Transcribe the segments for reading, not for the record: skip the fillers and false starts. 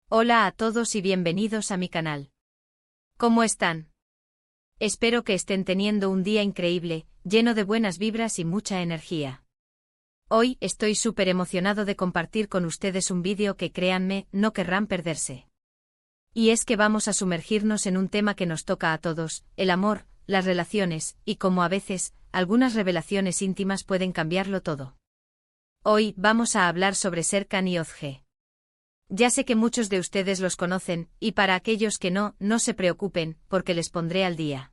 Hola a todos y bienvenidos a mi canal. ¿Cómo están? Espero que estén teniendo un día increíble, lleno de buenas vibras y mucha energía. Hoy estoy súper emocionado de compartir con ustedes un vídeo que, créanme, no querrán perderse. Y es que vamos a sumergirnos en un tema que nos toca a todos, el amor, las relaciones, y cómo a veces, algunas revelaciones íntimas pueden cambiarlo todo. Hoy vamos a hablar sobre Serkan y Özge. Ya sé que muchos de ustedes los conocen, y para aquellos que no, no se preocupen, porque les pondré al día.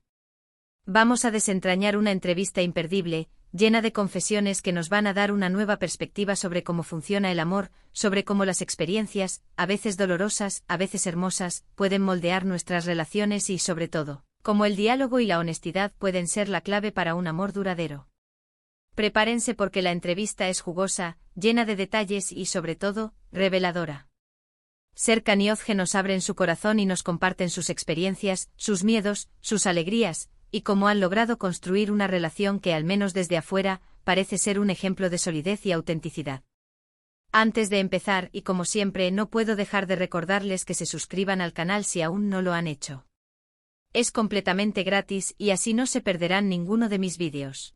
Vamos a desentrañar una entrevista imperdible, llena de confesiones que nos van a dar una nueva perspectiva sobre cómo funciona el amor, sobre cómo las experiencias, a veces dolorosas, a veces hermosas, pueden moldear nuestras relaciones y, sobre todo, cómo el diálogo y la honestidad pueden ser la clave para un amor duradero. Prepárense porque la entrevista es jugosa, llena de detalles y, sobre todo, reveladora. Serkan y Özge nos abren su corazón y nos comparten sus experiencias, sus miedos, sus alegrías, y cómo han logrado construir una relación que, al menos desde afuera, parece ser un ejemplo de solidez y autenticidad. Antes de empezar, y como siempre, no puedo dejar de recordarles que se suscriban al canal si aún no lo han hecho. Es completamente gratis y así no se perderán ninguno de mis vídeos.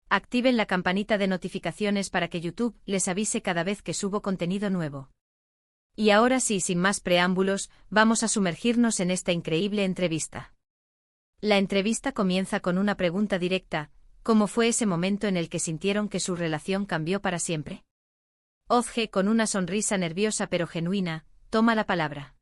Activen la campanita de notificaciones para que YouTube les avise cada vez que subo contenido nuevo. Y ahora sí, sin más preámbulos, vamos a sumergirnos en esta increíble entrevista. La entrevista comienza con una pregunta directa: ¿cómo fue ese momento en el que sintieron que su relación cambió para siempre? Özge, con una sonrisa nerviosa pero genuina, toma la palabra.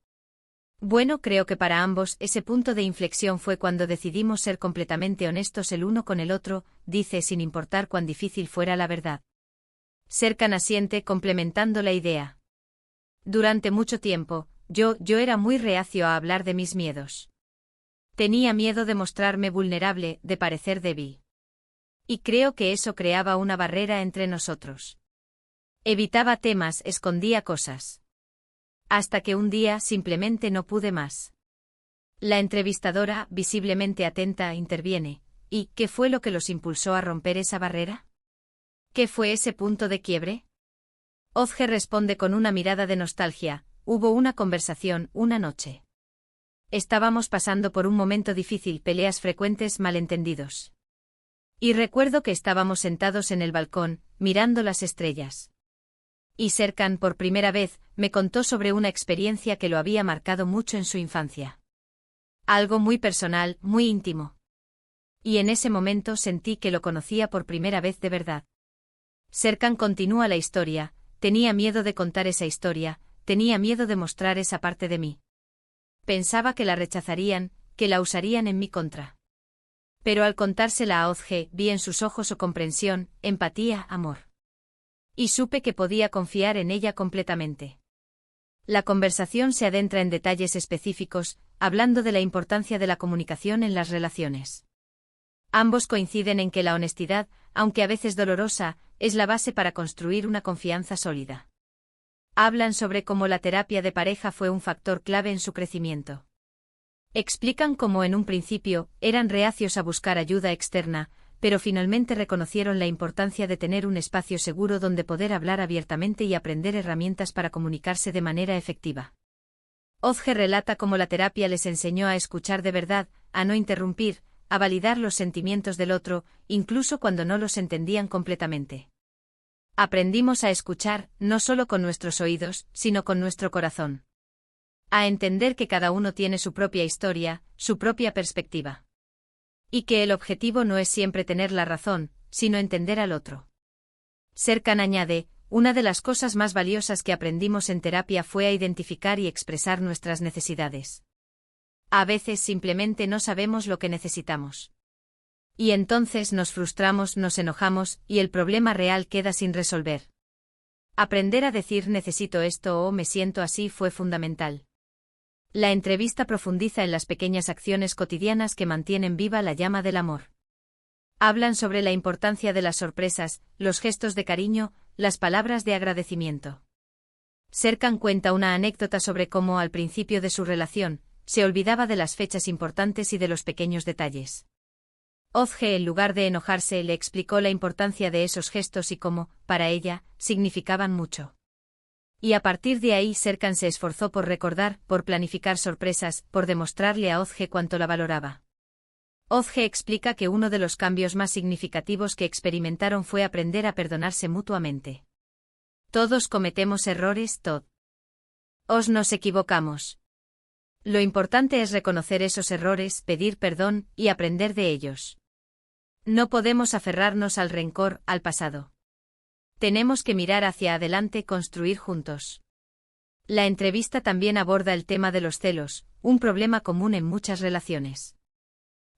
Bueno, creo que para ambos ese punto de inflexión fue cuando decidimos ser completamente honestos el uno con el otro, dice sin importar cuán difícil fuera la verdad. Serkan asiente complementando la idea. Durante mucho tiempo, yo era muy reacio a hablar de mis miedos. Tenía miedo de mostrarme vulnerable, de parecer débil. Y creo que eso creaba una barrera entre nosotros. Evitaba temas, escondía cosas. Hasta que un día simplemente no pude más. La entrevistadora, visiblemente atenta, interviene. ¿Y qué fue lo que los impulsó a romper esa barrera? ¿Qué fue ese punto de quiebre? Özge responde con una mirada de nostalgia: hubo una conversación, una noche. Estábamos pasando por un momento difícil, peleas frecuentes, malentendidos. Y recuerdo que estábamos sentados en el balcón, mirando las estrellas. Y Serkan, por primera vez, me contó sobre una experiencia que lo había marcado mucho en su infancia. Algo muy personal, muy íntimo. Y en ese momento sentí que lo conocía por primera vez de verdad. Serkan continúa la historia: tenía miedo de contar esa historia, tenía miedo de mostrar esa parte de mí. Pensaba que la rechazarían, que la usarían en mi contra. Pero al contársela a Özge, vi en sus ojos su comprensión, empatía, amor. Y supe que podía confiar en ella completamente. La conversación se adentra en detalles específicos, hablando de la importancia de la comunicación en las relaciones. Ambos coinciden en que la honestidad, aunque a veces dolorosa, es la base para construir una confianza sólida. Hablan sobre cómo la terapia de pareja fue un factor clave en su crecimiento. Explican cómo en un principio eran reacios a buscar ayuda externa, pero finalmente reconocieron la importancia de tener un espacio seguro donde poder hablar abiertamente y aprender herramientas para comunicarse de manera efectiva. Özge relata cómo la terapia les enseñó a escuchar de verdad, a no interrumpir, a validar los sentimientos del otro, incluso cuando no los entendían completamente. Aprendimos a escuchar, no solo con nuestros oídos, sino con nuestro corazón. A entender que cada uno tiene su propia historia, su propia perspectiva. Y que el objetivo no es siempre tener la razón, sino entender al otro. Serkan añade: una de las cosas más valiosas que aprendimos en terapia fue a identificar y expresar nuestras necesidades. A veces simplemente no sabemos lo que necesitamos. Y entonces nos frustramos, nos enojamos, y el problema real queda sin resolver. Aprender a decir necesito esto o me siento así fue fundamental. La entrevista profundiza en las pequeñas acciones cotidianas que mantienen viva la llama del amor. Hablan sobre la importancia de las sorpresas, los gestos de cariño, las palabras de agradecimiento. Serkan cuenta una anécdota sobre cómo al principio de su relación, se olvidaba de las fechas importantes y de los pequeños detalles. Özge, en lugar de enojarse, le explicó la importancia de esos gestos y cómo, para ella, significaban mucho. Y a partir de ahí Serkan se esforzó por recordar, por planificar sorpresas, por demostrarle a Ozge cuánto la valoraba. Ozge explica que uno de los cambios más significativos que experimentaron fue aprender a perdonarse mutuamente. Todos cometemos errores, Todd. Nos equivocamos. Lo importante es reconocer esos errores, pedir perdón y aprender de ellos. No podemos aferrarnos al rencor, al pasado. Tenemos que mirar hacia adelante, construir juntos. La entrevista también aborda el tema de los celos, un problema común en muchas relaciones.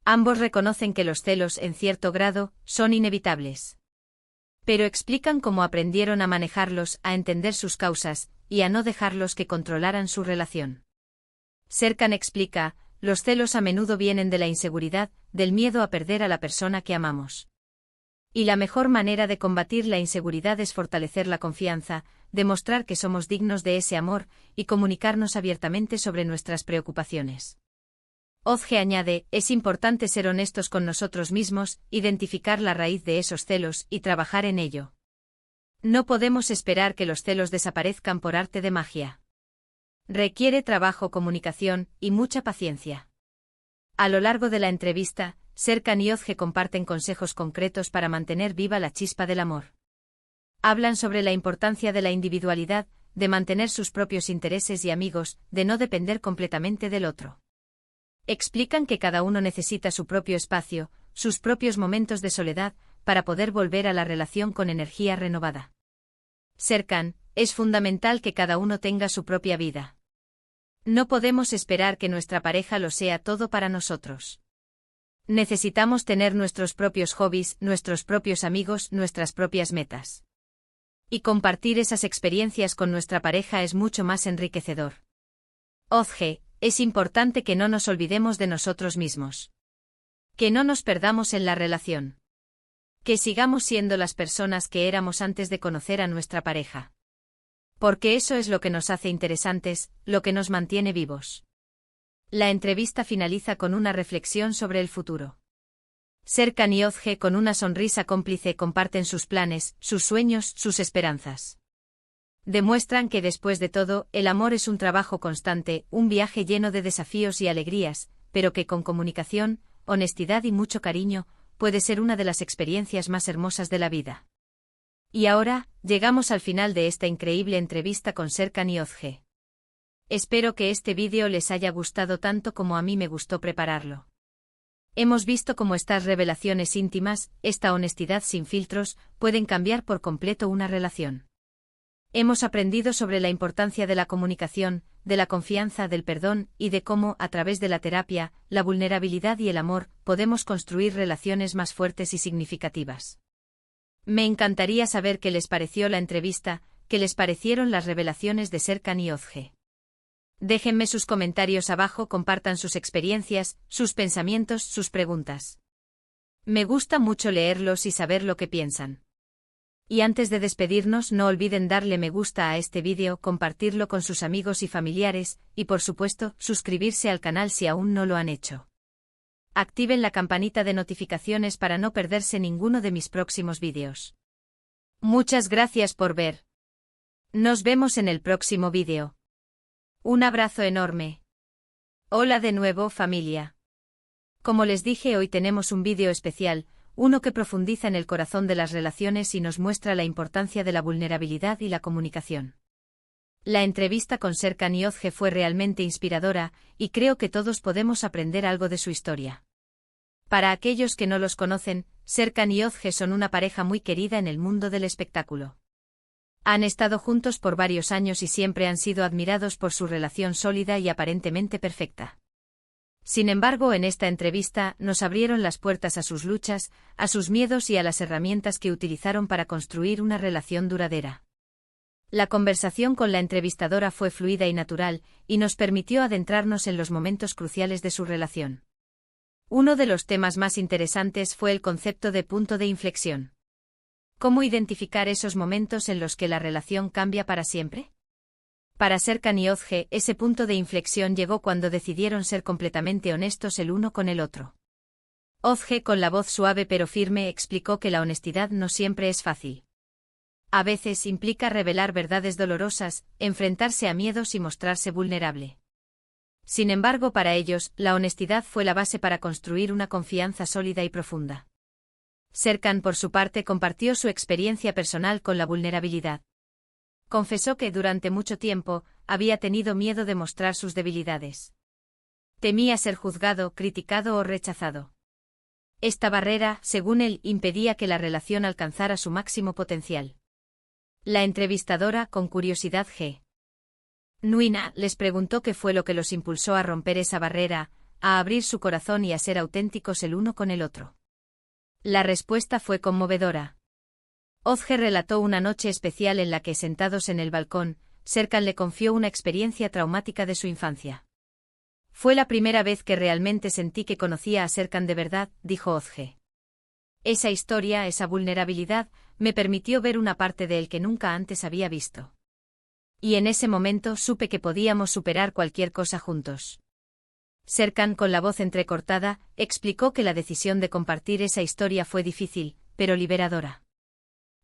Ambos reconocen que los celos, en cierto grado, son inevitables. Pero explican cómo aprendieron a manejarlos, a entender sus causas, y a no dejarlos que controlaran su relación. Serkan explica, los celos a menudo vienen de la inseguridad, del miedo a perder a la persona que amamos. Y la mejor manera de combatir la inseguridad es fortalecer la confianza, demostrar que somos dignos de ese amor, y comunicarnos abiertamente sobre nuestras preocupaciones. Ozge añade, es importante ser honestos con nosotros mismos, identificar la raíz de esos celos y trabajar en ello. No podemos esperar que los celos desaparezcan por arte de magia. Requiere trabajo, comunicación y mucha paciencia. A lo largo de la entrevista, Serkan y Ozge comparten consejos concretos para mantener viva la chispa del amor. Hablan sobre la importancia de la individualidad, de mantener sus propios intereses y amigos, de no depender completamente del otro. Explican que cada uno necesita su propio espacio, sus propios momentos de soledad, para poder volver a la relación con energía renovada. Serkan, es fundamental que cada uno tenga su propia vida. No podemos esperar que nuestra pareja lo sea todo para nosotros. Necesitamos tener nuestros propios hobbies, nuestros propios amigos, nuestras propias metas. Y compartir esas experiencias con nuestra pareja es mucho más enriquecedor. Ozge, es importante que no nos olvidemos de nosotros mismos. Que no nos perdamos en la relación. Que sigamos siendo las personas que éramos antes de conocer a nuestra pareja. Porque eso es lo que nos hace interesantes, lo que nos mantiene vivos. La entrevista finaliza con una reflexión sobre el futuro. Serkan y Ozge con una sonrisa cómplice comparten sus planes, sus sueños, sus esperanzas. Demuestran que después de todo, el amor es un trabajo constante, un viaje lleno de desafíos y alegrías, pero que con comunicación, honestidad y mucho cariño, puede ser una de las experiencias más hermosas de la vida. Y ahora, llegamos al final de esta increíble entrevista con Serkan y Ozge. Espero que este vídeo les haya gustado tanto como a mí me gustó prepararlo. Hemos visto cómo estas revelaciones íntimas, esta honestidad sin filtros, pueden cambiar por completo una relación. Hemos aprendido sobre la importancia de la comunicación, de la confianza, del perdón, y de cómo, a través de la terapia, la vulnerabilidad y el amor, podemos construir relaciones más fuertes y significativas. Me encantaría saber qué les pareció la entrevista, qué les parecieron las revelaciones de Serkan y Ozge. Déjenme sus comentarios abajo, compartan sus experiencias, sus pensamientos, sus preguntas. Me gusta mucho leerlos y saber lo que piensan. Y antes de despedirnos, no olviden darle me gusta a este vídeo, compartirlo con sus amigos y familiares, y por supuesto, suscribirse al canal si aún no lo han hecho. Activen la campanita de notificaciones para no perderse ninguno de mis próximos vídeos. Muchas gracias por ver. Nos vemos en el próximo vídeo. Un abrazo enorme. Hola de nuevo, familia. Como les dije, hoy tenemos un vídeo especial, uno que profundiza en el corazón de las relaciones y nos muestra la importancia de la vulnerabilidad y la comunicación. La entrevista con Serkan y Ozge fue realmente inspiradora, y creo que todos podemos aprender algo de su historia. Para aquellos que no los conocen, Serkan y Ozge son una pareja muy querida en el mundo del espectáculo. Han estado juntos por varios años y siempre han sido admirados por su relación sólida y aparentemente perfecta. Sin embargo, en esta entrevista nos abrieron las puertas a sus luchas, a sus miedos y a las herramientas que utilizaron para construir una relación duradera. La conversación con la entrevistadora fue fluida y natural, y nos permitió adentrarnos en los momentos cruciales de su relación. Uno de los temas más interesantes fue el concepto de punto de inflexión. ¿Cómo identificar esos momentos en los que la relación cambia para siempre? Para Serkan y Ozge, ese punto de inflexión llegó cuando decidieron ser completamente honestos el uno con el otro. Ozge, con la voz suave pero firme, explicó que la honestidad no siempre es fácil. A veces implica revelar verdades dolorosas, enfrentarse a miedos y mostrarse vulnerable. Sin embargo, para ellos, la honestidad fue la base para construir una confianza sólida y profunda. Serkan, por su parte, compartió su experiencia personal con la vulnerabilidad. Confesó que durante mucho tiempo había tenido miedo de mostrar sus debilidades. Temía ser juzgado, criticado o rechazado. Esta barrera, según él, impedía que la relación alcanzara su máximo potencial. La entrevistadora, con curiosidad genuina, les preguntó qué fue lo que los impulsó a romper esa barrera, a abrir su corazón y a ser auténticos el uno con el otro. La respuesta fue conmovedora. Ozge relató una noche especial en la que, sentados en el balcón, Serkan le confió una experiencia traumática de su infancia. Fue la primera vez que realmente sentí que conocía a Serkan de verdad, dijo Ozge. Esa historia, esa vulnerabilidad, me permitió ver una parte de él que nunca antes había visto. Y en ese momento supe que podíamos superar cualquier cosa juntos. Serkan, con la voz entrecortada, explicó que la decisión de compartir esa historia fue difícil, pero liberadora.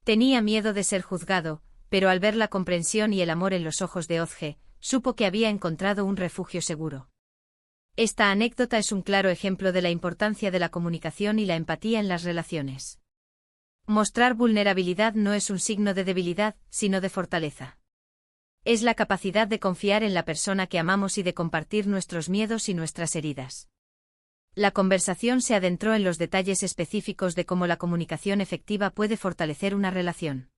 Tenía miedo de ser juzgado, pero al ver la comprensión y el amor en los ojos de Ozge, supo que había encontrado un refugio seguro. Esta anécdota es un claro ejemplo de la importancia de la comunicación y la empatía en las relaciones. Mostrar vulnerabilidad no es un signo de debilidad, sino de fortaleza. Es la capacidad de confiar en la persona que amamos y de compartir nuestros miedos y nuestras heridas. La conversación se adentró en los detalles específicos de cómo la comunicación efectiva puede fortalecer una relación.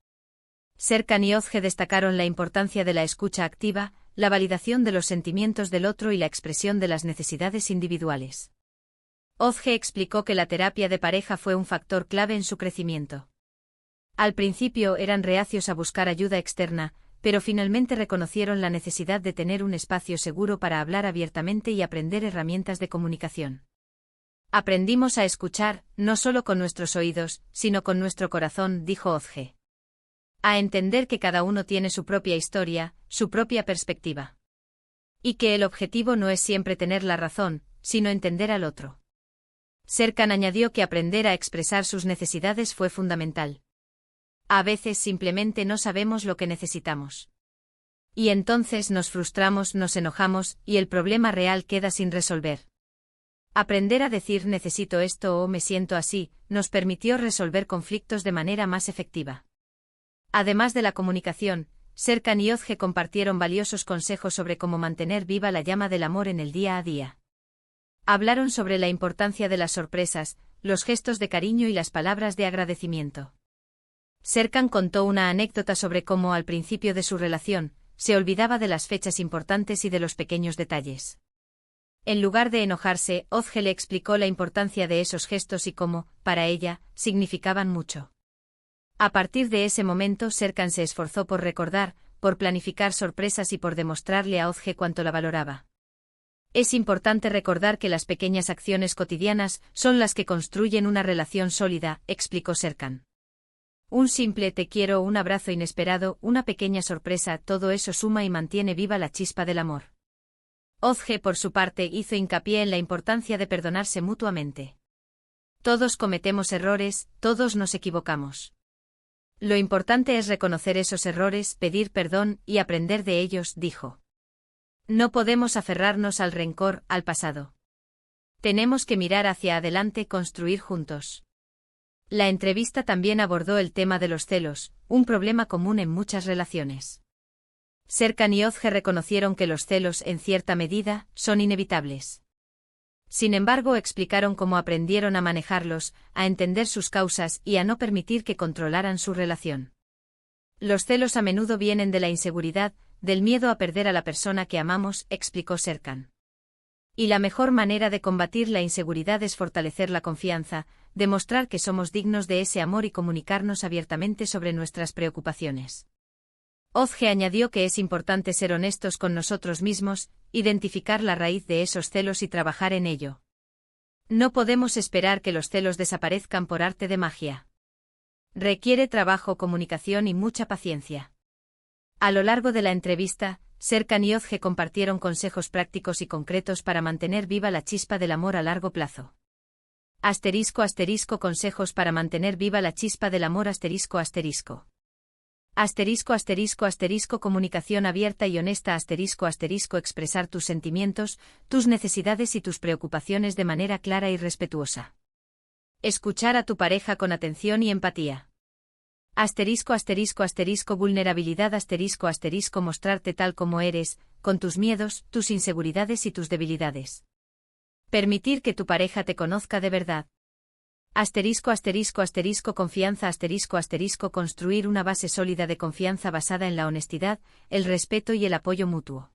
Serkan y Ozge destacaron la importancia de la escucha activa, la validación de los sentimientos del otro y la expresión de las necesidades individuales. Ozge explicó que la terapia de pareja fue un factor clave en su crecimiento. Al principio eran reacios a buscar ayuda externa, pero finalmente reconocieron la necesidad de tener un espacio seguro para hablar abiertamente y aprender herramientas de comunicación. Aprendimos a escuchar, no solo con nuestros oídos, sino con nuestro corazón, dijo Ozge. A entender que cada uno tiene su propia historia, su propia perspectiva. Y que el objetivo no es siempre tener la razón, sino entender al otro. Serkan añadió que aprender a expresar sus necesidades fue fundamental. A veces simplemente no sabemos lo que necesitamos. Y entonces nos frustramos, nos enojamos, y el problema real queda sin resolver. Aprender a decir necesito esto o me siento así, nos permitió resolver conflictos de manera más efectiva. Además de la comunicación, Serkan y Ozge compartieron valiosos consejos sobre cómo mantener viva la llama del amor en el día a día. Hablaron sobre la importancia de las sorpresas, los gestos de cariño y las palabras de agradecimiento. Serkan contó una anécdota sobre cómo al principio de su relación, se olvidaba de las fechas importantes y de los pequeños detalles. En lugar de enojarse, Ozge le explicó la importancia de esos gestos y cómo, para ella, significaban mucho. A partir de ese momento Serkan se esforzó por recordar, por planificar sorpresas y por demostrarle a Ozge cuánto la valoraba. Es importante recordar que las pequeñas acciones cotidianas son las que construyen una relación sólida, explicó Serkan. Un simple te quiero, un abrazo inesperado, una pequeña sorpresa, todo eso suma y mantiene viva la chispa del amor. Ozge, por su parte, hizo hincapié en la importancia de perdonarse mutuamente. Todos cometemos errores, todos nos equivocamos. Lo importante es reconocer esos errores, pedir perdón y aprender de ellos, dijo. No podemos aferrarnos al rencor, al pasado. Tenemos que mirar hacia adelante, construir juntos. La entrevista también abordó el tema de los celos, un problema común en muchas relaciones. Serkan y Ozge reconocieron que los celos, en cierta medida, son inevitables. Sin embargo, explicaron cómo aprendieron a manejarlos, a entender sus causas y a no permitir que controlaran su relación. Los celos a menudo vienen de la inseguridad, del miedo a perder a la persona que amamos, explicó Serkan. Y la mejor manera de combatir la inseguridad es fortalecer la confianza, demostrar que somos dignos de ese amor y comunicarnos abiertamente sobre nuestras preocupaciones. Ozge añadió que es importante ser honestos con nosotros mismos, identificar la raíz de esos celos y trabajar en ello. No podemos esperar que los celos desaparezcan por arte de magia. Requiere trabajo, comunicación y mucha paciencia. A lo largo de la entrevista, Serkan y Ozge compartieron consejos prácticos y concretos para mantener viva la chispa del amor a largo plazo. *** consejos para mantener viva la chispa del amor ***. Asterisco asterisco asterisco comunicación abierta y honesta asterisco asterisco expresar tus sentimientos, tus necesidades y tus preocupaciones de manera clara y respetuosa. Escuchar a tu pareja con atención y empatía. Asterisco asterisco asterisco vulnerabilidad asterisco asterisco mostrarte tal como eres, con tus miedos, tus inseguridades y tus debilidades. Permitir que tu pareja te conozca de verdad. Asterisco asterisco asterisco confianza asterisco asterisco construir una base sólida de confianza basada en la honestidad, el respeto y el apoyo mutuo.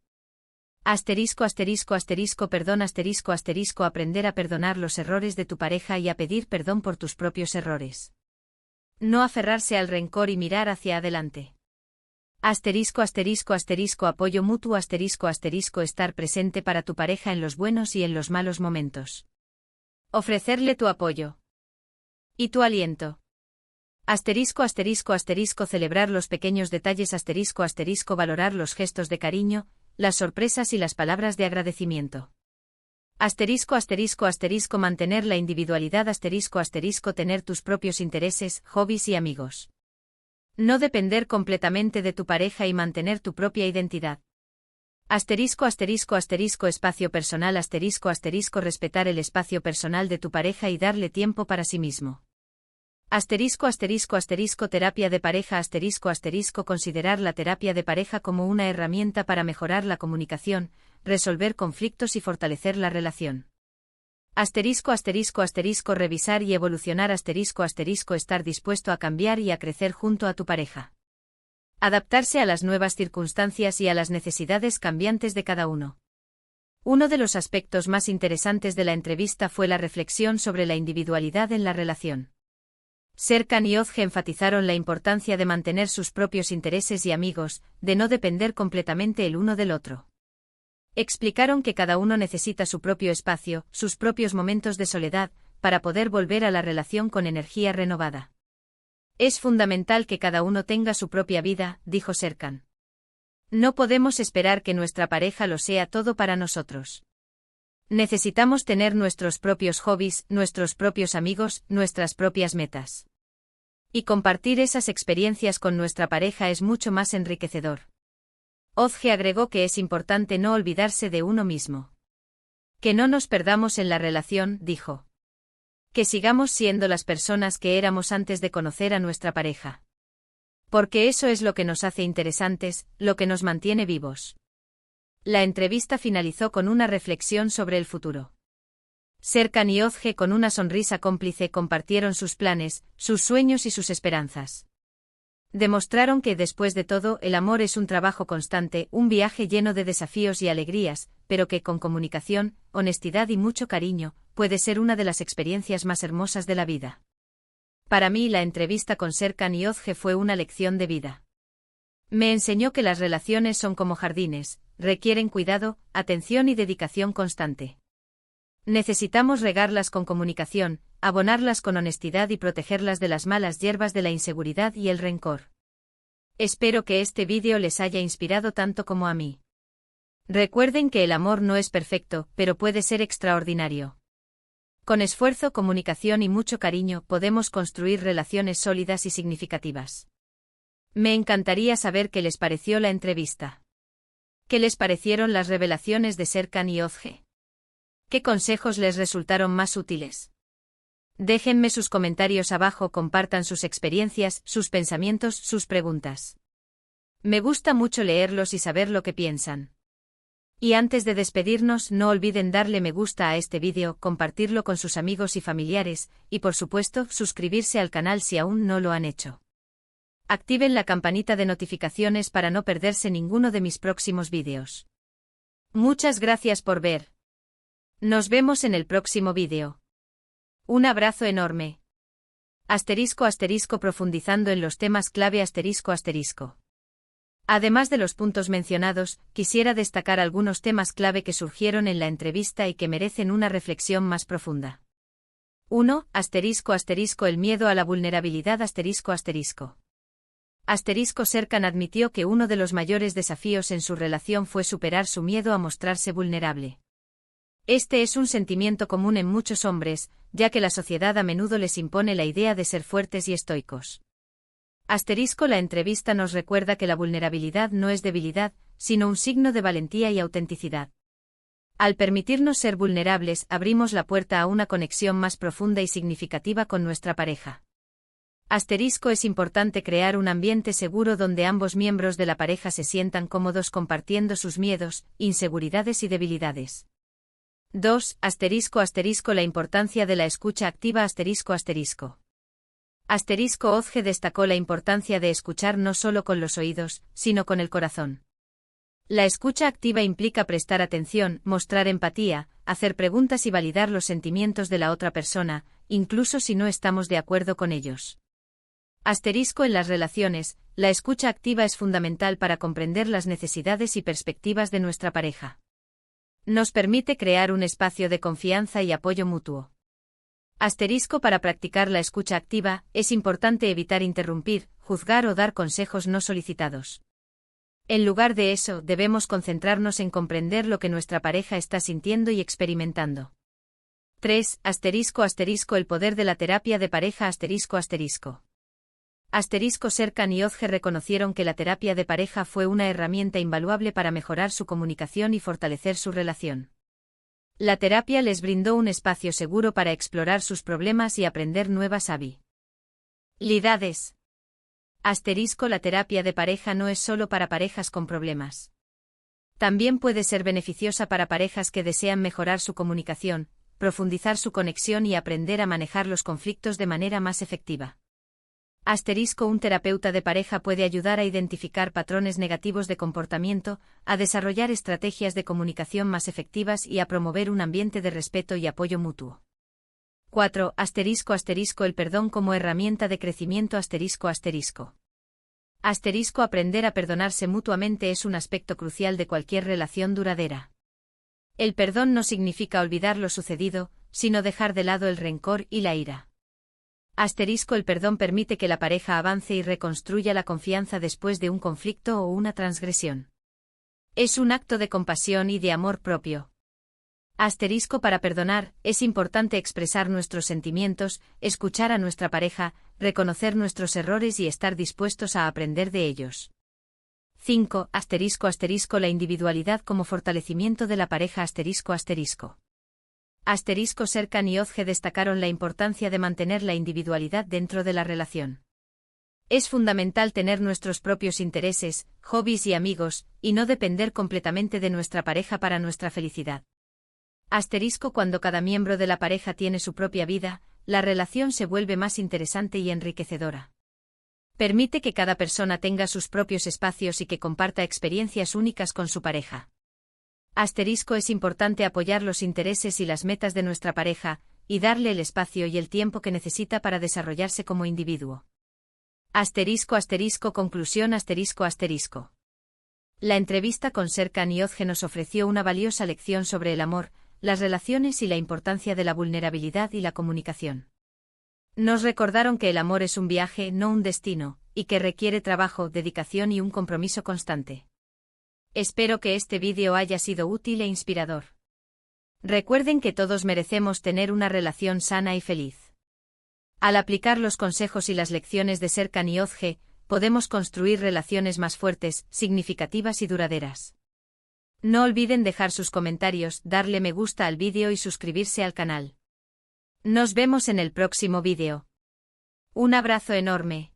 Asterisco asterisco asterisco perdón asterisco asterisco aprender a perdonar los errores de tu pareja y a pedir perdón por tus propios errores. No aferrarse al rencor y mirar hacia adelante. Asterisco asterisco asterisco apoyo mutuo asterisco asterisco estar presente para tu pareja en los buenos y en los malos momentos. Ofrecerle tu apoyo. Y tu aliento. Asterisco asterisco asterisco celebrar los pequeños detalles asterisco asterisco valorar los gestos de cariño, las sorpresas y las palabras de agradecimiento. Asterisco asterisco asterisco mantener la individualidad asterisco asterisco tener tus propios intereses, hobbies y amigos. No depender completamente de tu pareja y mantener tu propia identidad. Asterisco asterisco asterisco espacio personal asterisco asterisco respetar el espacio personal de tu pareja y darle tiempo para sí mismo. Asterisco asterisco asterisco terapia de pareja asterisco asterisco considerar la terapia de pareja como una herramienta para mejorar la comunicación, resolver conflictos y fortalecer la relación. Asterisco asterisco asterisco revisar y evolucionar asterisco asterisco estar dispuesto a cambiar y a crecer junto a tu pareja. Adaptarse a las nuevas circunstancias y a las necesidades cambiantes de cada uno. Uno de los aspectos más interesantes de la entrevista fue la reflexión sobre la individualidad en la relación. Serkan y Özge enfatizaron la importancia de mantener sus propios intereses y amigos, de no depender completamente el uno del otro. Explicaron que cada uno necesita su propio espacio, sus propios momentos de soledad, para poder volver a la relación con energía renovada. Es fundamental que cada uno tenga su propia vida, dijo Serkan. No podemos esperar que nuestra pareja lo sea todo para nosotros. Necesitamos tener nuestros propios hobbies, nuestros propios amigos, nuestras propias metas. Y compartir esas experiencias con nuestra pareja es mucho más enriquecedor. Özge agregó que es importante no olvidarse de uno mismo. Que no nos perdamos en la relación, dijo. Que sigamos siendo las personas que éramos antes de conocer a nuestra pareja. Porque eso es lo que nos hace interesantes, lo que nos mantiene vivos. La entrevista finalizó con una reflexión sobre el futuro. Serkan y Özge con una sonrisa cómplice compartieron sus planes, sus sueños y sus esperanzas. Demostraron que después de todo el amor es un trabajo constante, un viaje lleno de desafíos y alegrías, pero que con comunicación, honestidad y mucho cariño, puede ser una de las experiencias más hermosas de la vida. Para mí la entrevista con Serkan y Özge fue una lección de vida. Me enseñó que las relaciones son como jardines, requieren cuidado, atención y dedicación constante. Necesitamos regarlas con comunicación, abonarlas con honestidad y protegerlas de las malas hierbas de la inseguridad y el rencor. Espero que este vídeo les haya inspirado tanto como a mí. Recuerden que el amor no es perfecto, pero puede ser extraordinario. Con esfuerzo, comunicación y mucho cariño podemos construir relaciones sólidas y significativas. Me encantaría saber qué les pareció la entrevista. ¿Qué les parecieron las revelaciones de Serkan y Özge? ¿Qué consejos les resultaron más útiles? Déjenme sus comentarios abajo, compartan sus experiencias, sus pensamientos, sus preguntas. Me gusta mucho leerlos y saber lo que piensan. Y antes de despedirnos, no olviden darle me gusta a este vídeo, compartirlo con sus amigos y familiares, y por supuesto, suscribirse al canal si aún no lo han hecho. Activen la campanita de notificaciones para no perderse ninguno de mis próximos vídeos. Muchas gracias por ver. Nos vemos en el próximo vídeo. Un abrazo enorme. Asterisco asterisco profundizando en los temas clave asterisco asterisco. Además de los puntos mencionados, quisiera destacar algunos temas clave que surgieron en la entrevista y que merecen una reflexión más profunda. 1. Asterisco asterisco el miedo a la vulnerabilidad asterisco asterisco. Asterisco Serkan admitió que uno de los mayores desafíos en su relación fue superar su miedo a mostrarse vulnerable. Este es un sentimiento común en muchos hombres, ya que la sociedad a menudo les impone la idea de ser fuertes y estoicos. La entrevista nos recuerda que la vulnerabilidad no es debilidad, sino un signo de valentía y autenticidad. Al permitirnos ser vulnerables, abrimos la puerta a una conexión más profunda y significativa con nuestra pareja. Es importante crear un ambiente seguro donde ambos miembros de la pareja se sientan cómodos compartiendo sus miedos, inseguridades y debilidades. 2. La importancia de la escucha activa. Ozge destacó la importancia de escuchar no solo con los oídos, sino con el corazón. La escucha activa implica prestar atención, mostrar empatía, hacer preguntas y validar los sentimientos de la otra persona, incluso si no estamos de acuerdo con ellos. En las relaciones, la escucha activa es fundamental para comprender las necesidades y perspectivas de nuestra pareja. Nos permite crear un espacio de confianza y apoyo mutuo. Para practicar la escucha activa, es importante evitar interrumpir, juzgar o dar consejos no solicitados. En lugar de eso, debemos concentrarnos en comprender lo que nuestra pareja está sintiendo y experimentando. 3. El poder de la terapia de pareja. Serkan y Ozge reconocieron que la terapia de pareja fue una herramienta invaluable para mejorar su comunicación y fortalecer su relación. La terapia les brindó un espacio seguro para explorar sus problemas y aprender nuevas habilidades. La terapia de pareja no es solo para parejas con problemas. También puede ser beneficiosa para parejas que desean mejorar su comunicación, profundizar su conexión y aprender a manejar los conflictos de manera más efectiva. Un terapeuta de pareja puede ayudar a identificar patrones negativos de comportamiento, a desarrollar estrategias de comunicación más efectivas y a promover un ambiente de respeto y apoyo mutuo. 4. El perdón como herramienta de crecimiento. Aprender a perdonarse mutuamente es un aspecto crucial de cualquier relación duradera. El perdón no significa olvidar lo sucedido, sino dejar de lado el rencor y la ira. El perdón permite que la pareja avance y reconstruya la confianza después de un conflicto o una transgresión. Es un acto de compasión y de amor propio. Para perdonar, es importante expresar nuestros sentimientos, escuchar a nuestra pareja, reconocer nuestros errores y estar dispuestos a aprender de ellos. 5. La individualidad como fortalecimiento de la pareja. Serkan y Ozge destacaron la importancia de mantener la individualidad dentro de la relación. Es fundamental tener nuestros propios intereses, hobbies y amigos, y no depender completamente de nuestra pareja para nuestra felicidad. Cuando cada miembro de la pareja tiene su propia vida, la relación se vuelve más interesante y enriquecedora. Permite que cada persona tenga sus propios espacios y que comparta experiencias únicas con su pareja. Es importante apoyar los intereses y las metas de nuestra pareja, y darle el espacio y el tiempo que necesita para desarrollarse como individuo. Conclusión. La entrevista con Serkan y Ozge nos ofreció una valiosa lección sobre el amor, las relaciones y la importancia de la vulnerabilidad y la comunicación. Nos recordaron que el amor es un viaje, no un destino, y que requiere trabajo, dedicación y un compromiso constante. Espero que este vídeo haya sido útil e inspirador. Recuerden que todos merecemos tener una relación sana y feliz. Al aplicar los consejos y las lecciones de Serkan y Ozge, podemos construir relaciones más fuertes, significativas y duraderas. No olviden dejar sus comentarios, darle me gusta al vídeo y suscribirse al canal. Nos vemos en el próximo vídeo. Un abrazo enorme.